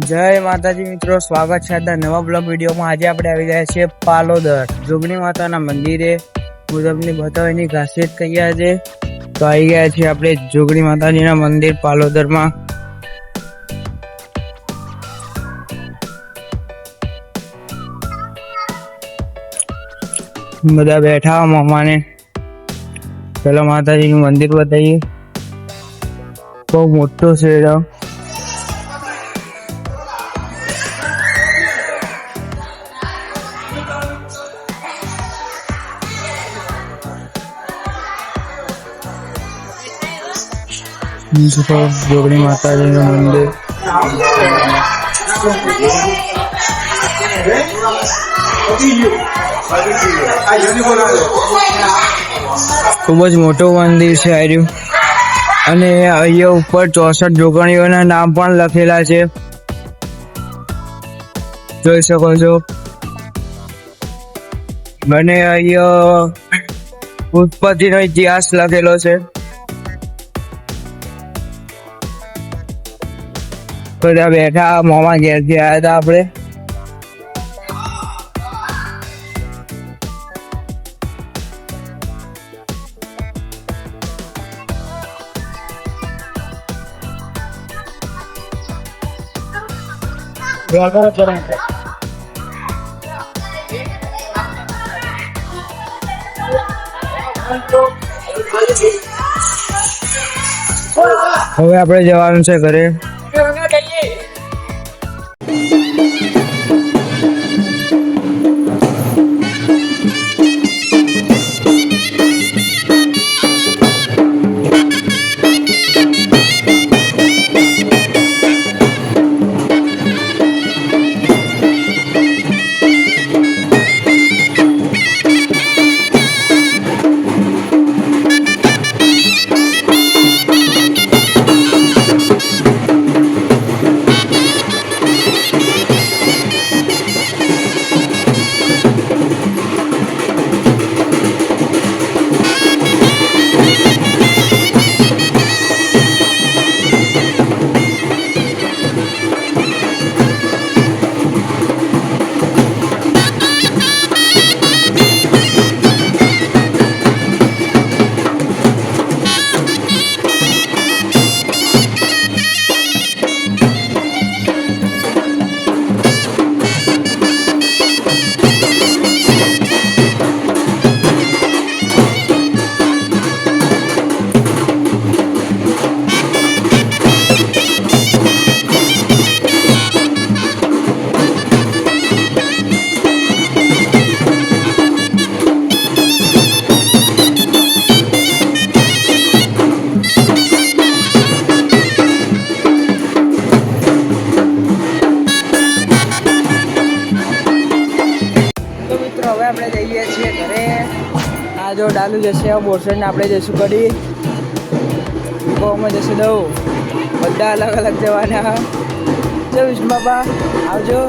જય માતાજી મિત્રો, સ્વાગત છે આજના નવા બ્લોગ વિડીયોમાં। આજે આપણે આવી ગયા છીએ પાલોદર જોગણી માતાના મંદિરે। હું તમને બતાવું એની ખાસિયત કઈ છે। તો આવી ગયા છીએ આપણે જોગણી માતાજીના મંદિર પાલોદરમાં। બધા બેઠા મામાને પેલા માતાજીનું મંદિર બતાવીએ। બહુ મોટો છે। જોગણી માતાજીનું મંદિર ખૂબ જ મોટું મંદિર છે આર્યું, અને અહીંયા ઉપર 64 જોગણીઓના નામ પણ લખેલા છે, જોઈ શકો છો। અને અહીંયા ઉત્પત્તિનો ઇતિહાસ લખેલો છે। બધા બેઠા મામા ઘેરથી આવ્યા હતા આપણે। હવે આપણે જવાનું છે ઘરે। હવે આપણે જઈએ છીએ ઘરે। આ જો ડાલુ જશે બોરસદને આપણે જઈશું કરી ગોમાં જશે દઉં, બધા અલગ અલગ જવાના। જો વિષ્ણુ બાપા આવજો।